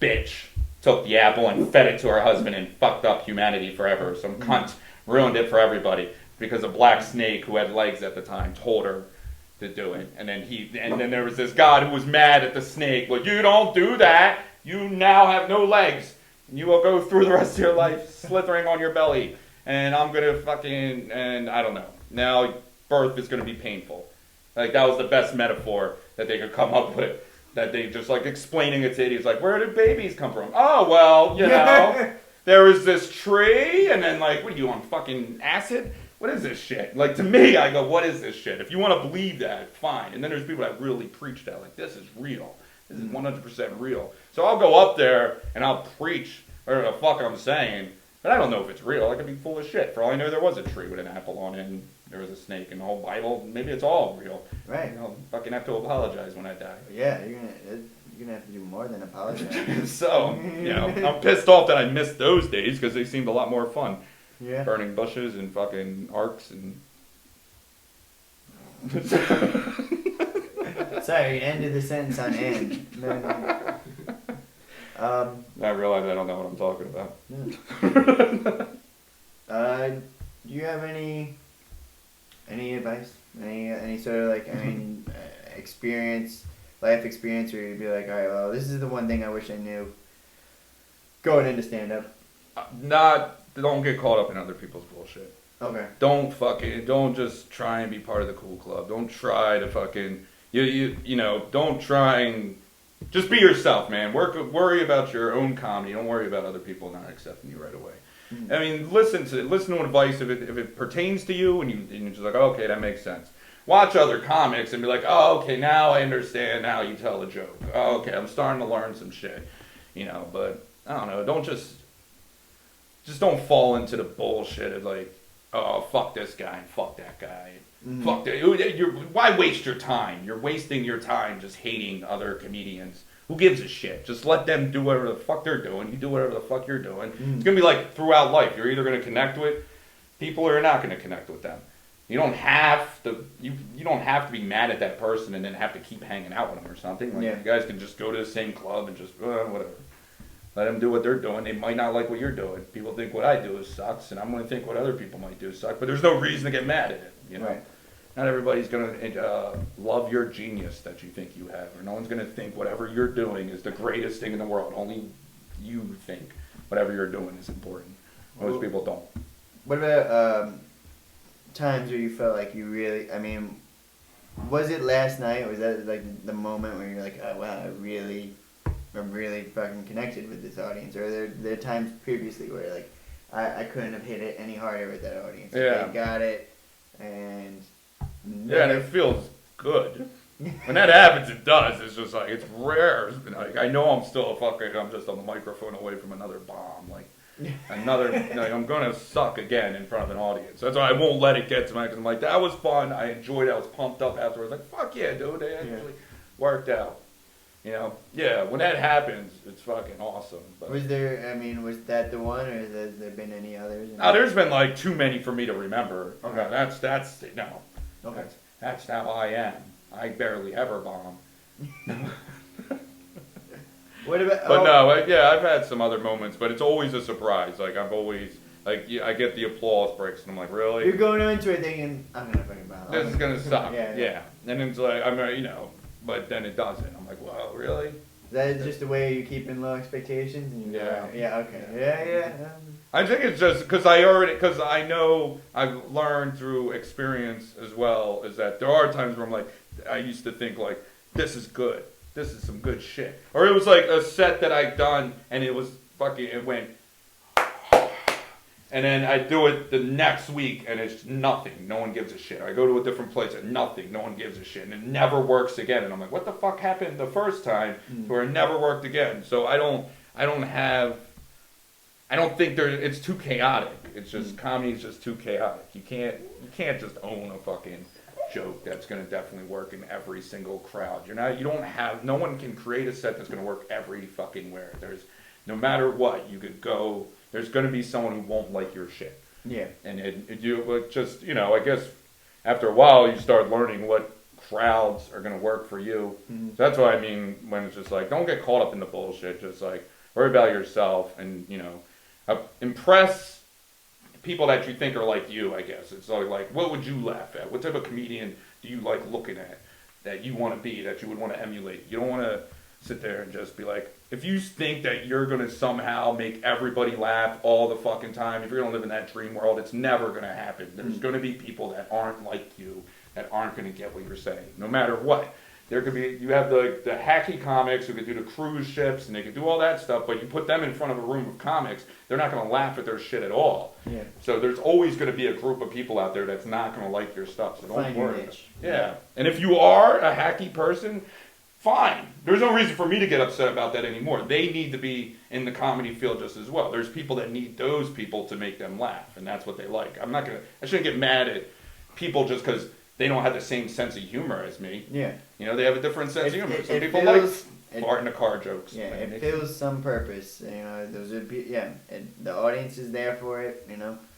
bitch took the apple and fed it to her husband and fucked up humanity forever. Some cunt ruined it for everybody because a black snake who had legs at the time told her to do it. And then there was this God who was mad at the snake. Well, you don't do that. You now have no legs. And you will go through the rest of your life slithering on your belly. And I'm going to and I don't know. Now birth is going to be painful. Like, that was the best metaphor that they could come up with. That they just, like, explaining it to idiots, like, where do babies come from? Oh, well, there was this tree, and then, like, what are you, on fucking acid? What is this shit? Like, to me, I go, what is this shit? If you want to believe that, fine. And then there's people that really preach that, like, this is real. This is 100% real. So I'll go up there, and I'll preach, or the fuck I'm saying, but I don't know if it's real. I could be full of shit. For all I know, there was a tree with an apple on it, and there was a snake in the whole Bible. Maybe it's all real. Right. I'll fucking have to apologize when I die. Yeah, you're gonna have to do more than apologize. So, I'm pissed off that I missed those days because they seemed a lot more fun. Yeah. Burning bushes and fucking arcs and... Sorry, you ended the sentence on "and." No. I realize I don't know what I'm talking about. Yeah. Do you have any advice? Any sort of, like, life experience where you'd be like, all right, well, this is the one thing I wish I knew going into stand-up? Don't get caught up in other people's bullshit. Okay. Don't just try and be part of the cool club. Don't try to fucking, don't try and, just be yourself, man. Worry about your own comedy. Don't worry about other people not accepting you right away. I mean, listen to advice if it pertains to you, and you're just like, oh, okay, that makes sense. Watch other comics and be like, oh, okay, now I understand how you tell a joke. Oh, okay, I'm starting to learn some shit, But I don't know. Don't just don't fall into the bullshit of like, oh, fuck this guy and fuck that guy. Fuck that. Why waste your time? You're wasting your time just hating other comedians. Who gives a shit? Just let them do whatever the fuck they're doing. You do whatever the fuck you're doing. It's going to be like throughout life. You're either going to connect with people or you're not going to connect with them. You don't have to you don't have to be mad at that person and then have to keep hanging out with them or something. Like, you guys can just go to the same club and just whatever. Let them do what they're doing. They might not like what you're doing. People think what I do sucks, and I'm going to think what other people might do sucks. But there's no reason to get mad at it, Right. Not everybody's going to love your genius that you think you have, or no one's going to think whatever you're doing is the greatest thing in the world. Only you think whatever you're doing is important. Most people don't. What about times where you felt like you really, was it last night, or was that like the moment where you're like, oh wow, I'm really fucking connected with this audience? Or are there times previously where like I couldn't have hit it any harder with that audience? Yeah. They got it, and yeah, and it feels good. When that happens, it does. It's just like, it's rare. Like, I know I'm just on the microphone away from another bomb. Like, I'm going to suck again in front of an audience. That's why I won't let it get to me, because I'm like, that was fun. I enjoyed it. I was pumped up afterwards. Like, fuck yeah, dude. They actually worked out. You know, yeah, when that happens, it's fucking awesome. But Was there? I mean, was that the one, or has there been any others? now there's been like too many for me to remember. Okay. That's no. Okay. That's how I am. I barely ever bomb. What about? But oh, no, yeah, I've had some other moments, but it's always a surprise. Like I've always like I get the applause breaks, and I'm like, really? You're going into it thinking, I'm gonna fucking bomb. This is gonna suck. Yeah. Yeah. And it's like you know, but then it doesn't. I'm like, wow, really? Is that just the way you keep in low expectations? And you Yeah. Yeah. Okay. Yeah. I think it's just because I know I've learned through experience as well, is that there are times where I'm like, I used to think like, this is good. This is some good shit. Or it was like a set that I'd done and it was fucking, it went, and then I do it the next week and it's nothing. No one gives a shit. I go to a different place and nothing. No one gives a shit. And it never works again. And I'm like, what the fuck happened the first time where it never worked again? So I don't think it's too chaotic. It's just, comedy's just too chaotic. You can't just own a fucking joke that's going to definitely work in every single crowd. No one can create a set that's going to work every fucking where. No matter what, you could go, there's going to be someone who won't like your shit. Yeah. And I guess after a while you start learning what crowds are going to work for you. Mm-hmm. So that's what I mean when it's just like, don't get caught up in the bullshit. Just like, worry about yourself and, impress people that you think are like you, I guess. It's like, what would you laugh at? What type of comedian do you like looking at that you want to be, that you would want to emulate? You don't want to sit there and just be like, if you think that you're going to somehow make everybody laugh all the fucking time, if you're going to live in that dream world, it's never going to happen. There's going to be people that aren't like you, that aren't going to get what you're saying, no matter what. You have the hacky comics who could do the cruise ships and they could do all that stuff, but you put them in front of a room of comics, they're not going to laugh at their shit at all. Yeah. So there's always going to be a group of people out there that's not going to like your stuff. So don't Find your worry. niche. Yeah. And if you are a hacky person, fine. There's no reason for me to get upset about that anymore. They need to be in the comedy field just as well. There's people that need those people to make them laugh, and that's what they like. I shouldn't get mad at people just because they don't have the same sense of humor as me. Yeah. They have a different sense of humor. Some people feels, like fart in the car jokes. Yeah, it feels some purpose. Those are the audience is there for it.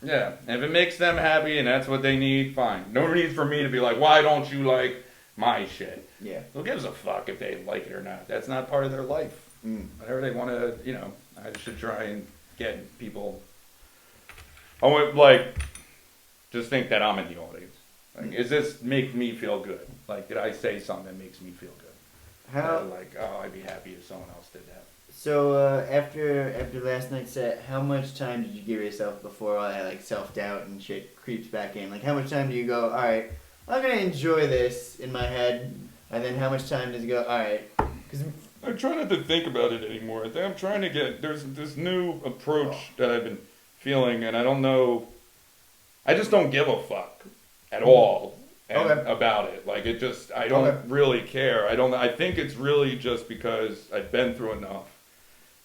Yeah, and if it makes them happy and that's what they need, fine. No need for me to be like, why don't you like my shit? Yeah. Who gives a fuck if they like it or not? That's not part of their life. Whatever they want to, I should try and get people. I would just think that I'm in the audience. Is this make me feel good? Did I say something that makes me feel good? I'd be happy if someone else did that. So after last night's set, how much time did you give yourself before all that self-doubt and shit creeps back in? How much time do you go, all right, I'm going to enjoy this in my head, and then how much time does it go, all right? I try not to think about it anymore. I think I'm trying to there's this new approach that I've been feeling, and I don't know, I just don't give a fuck at all about it. I don't really care. I think it's really just because I've been through enough,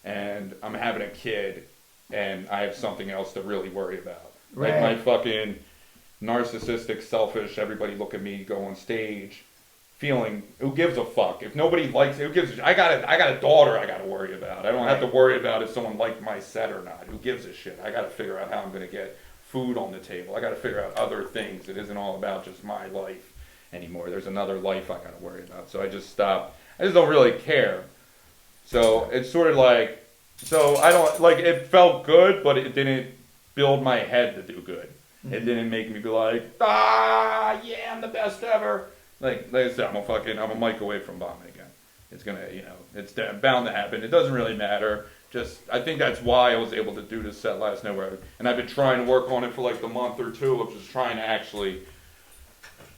and I'm having a kid, and I have something else to really worry about. Right. My fucking narcissistic, selfish, everybody look at me, go on stage, feeling, who gives a fuck? If nobody likes it, I got a daughter I got to worry about. I don't have to worry about if someone liked my set or not. Who gives a shit? I got to figure out how I'm going to get food on the table. I got to figure out other things. It isn't all about just my life anymore. There's another life I got to worry about. So I just stopped. I just don't really care. So it's sort of I don't, it felt good, but it didn't build my head to do good. It didn't make me be like, yeah, I'm the best ever. Like I said, I'm a mic away from bombing again. It's gonna, it's bound to happen. It doesn't really matter. I think that's why I was able to do this set last night. And I've been trying to work on it for the month or two of just trying to actually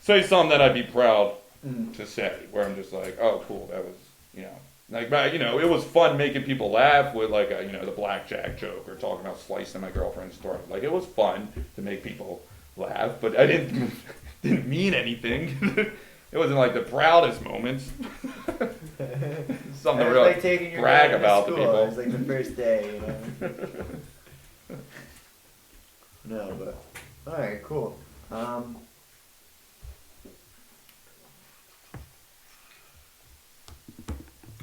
say something that I'd be proud to say. Where I'm just like, oh, cool, that was, it was fun making people laugh with the blackjack joke or talking about slicing my girlfriend's throat. It was fun to make people laugh, but I didn't mean anything. It wasn't the proudest moments. Something to really brag about to people. It was the first day, No, but all right, cool. I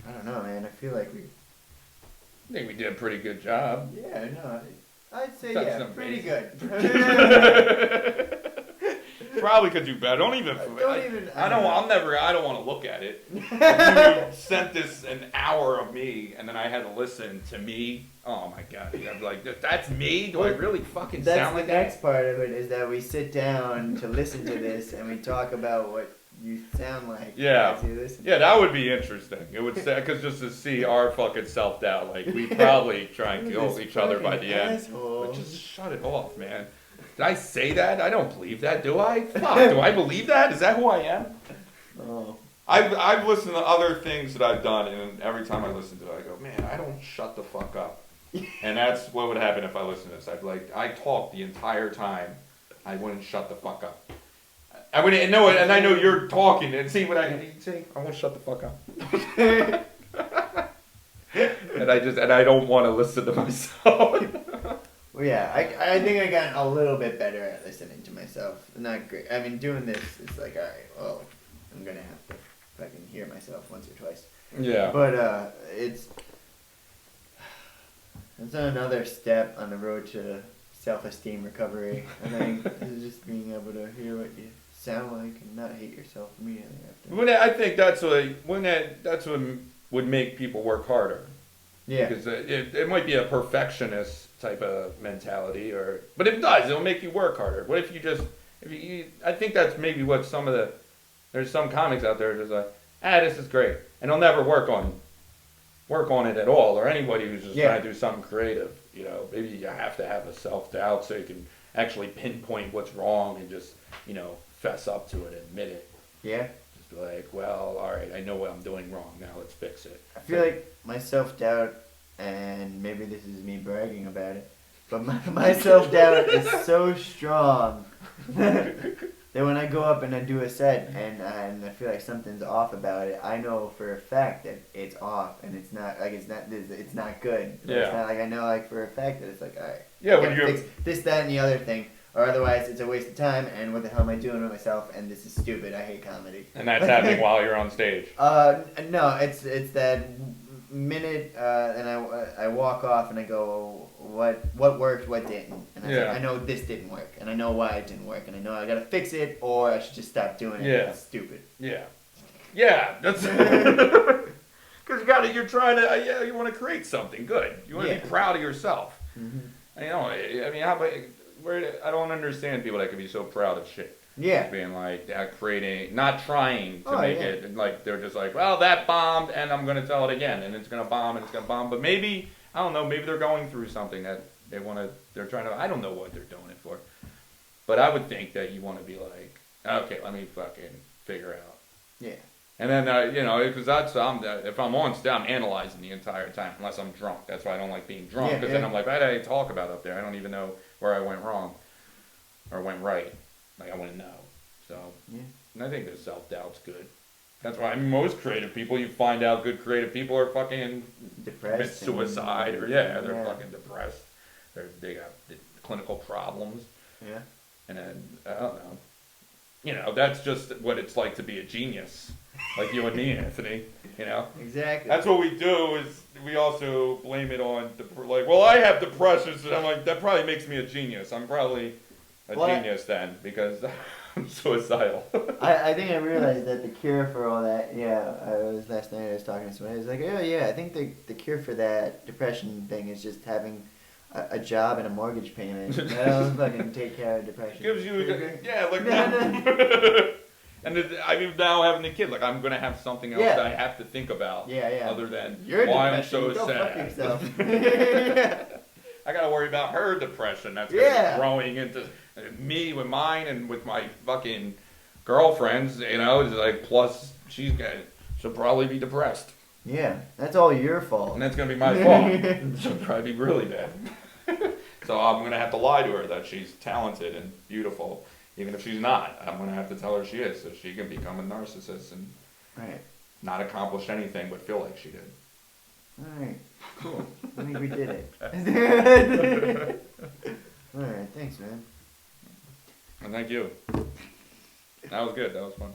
don't don't know, man. I feel like we. I think we did a pretty good job. Yeah, no. I'd say Touched yeah, some pretty bases. good. Probably could do better. Don't even. I don't want to look at it. If you sent this an hour of me, and then I had to listen to me. Oh my god! I'd be like, "That's me? Do I really fucking sound like the that?" next part of it is that we sit down to listen to this and we talk about what you sound like. Yeah. as you listen. Yeah, that would be interesting. It would because just to see our fucking self doubt, like we probably try and kill This each other by the end. asshole. But just shut it off, man. Did I say that? I don't believe that, do I? Fuck, do I believe that? Is that who I am? Oh. I've listened to other things that I've done, and every time I listen to it, I go, man, I don't shut the fuck up. And that's what would happen if I listened to this. I'd be like, I talk the entire time. I wouldn't shut the fuck up. I wouldn't know it, and I know you're talking, and see what I won't shut the fuck up. and I don't want to listen to myself. Well, yeah, I think I got a little bit better at listening to myself. Not great. I mean, doing this is like, all right, well, I'm gonna have to fucking hear myself once or twice. Yeah. But it's another step on the road to self-esteem recovery. I think is just being able to hear what you sound like and not hate yourself immediately after. I think that's what would make people work harder. Yeah. Because it might be a perfectionist type of mentality, but it does. It'll make you work harder. What if you I think that's maybe what there's some comics out there just like, this is great, and they'll never work on it at all, or anybody who's just trying to do something creative. You know, maybe you have to have a self-doubt so you can actually pinpoint what's wrong and just, fess up to it, admit it. Yeah. Just be like, well, all right, I know what I'm doing wrong. Now let's fix it. I feel like my self-doubt, and maybe this is me bragging about it, but my self-doubt is so strong that when I go up and I do a set and I feel like something's off about it, I know for a fact that it's off and it's not good. Yeah. It's not like I know like for a fact that it's like, all right, Yeah, I when gotta you fix this, that, and the other thing. Or otherwise, it's a waste of time, and what the hell am I doing with myself? And this is stupid. I hate comedy. and that's happening while you're on stage. No, it's that minute, and I walk off and I go, what worked, what didn't, and I say, I know this didn't work, and I know why it didn't work, and I know I gotta fix it, or I should just stop doing it. Yeah. It's stupid. Yeah, that's because you're trying to, you want to create something good. You want to be proud of yourself. Mm-hmm. I mean, how about? I don't understand people that can be so proud of shit. Yeah. Being like not trying to make it, and like they're just like, well, that bombed, and I'm gonna tell it again, and it's gonna bomb, and it's gonna bomb. But maybe I don't know. Maybe they're going through something that they're trying to. I don't know what they're doing it for. But I would think that you want to be like, okay, let me fucking figure out. Yeah. And then because if I'm on stage, I'm analyzing the entire time, unless I'm drunk. That's why I don't like being drunk, because then I'm like, what did I talk about up there? I don't even know where I went wrong or went right. Like, I wouldn't know. So, and I think the self-doubt's good. That's why most creative people, you find out good creative people are fucking depressed, suicide, or they're fucking depressed. They got clinical problems. Yeah. And then I don't know. That's just what it's like to be a genius, like you and me, Anthony. Exactly. That's what we do. Is we also blame it on well, I have depression, so I'm like, that probably makes me a genius. I'm probably a genius then because I'm suicidal. I think I realized that the cure for all that. Last night I was talking to somebody. I was like, oh yeah, I think the cure for that depression thing is just having a job and a mortgage payment. That'll fucking take care of depression. Gives you, and I'm now having a kid. Like, I'm gonna have something else that I have to think about. Other than why I'm so sad. I gotta worry about her depression. That's gonna be growing into me with mine and with my fucking girlfriends. It's like, plus she'll probably be depressed. Yeah, that's all your fault. And that's gonna be my fault. She'll probably be really bad. So I'm gonna have to lie to her that she's talented and beautiful, even if she's not. I'm gonna have to tell her she is, so she can become a narcissist and not accomplish anything but feel like she did. All right, cool. I think we did it. All right, thanks, man. And thank you. That was good. That was fun.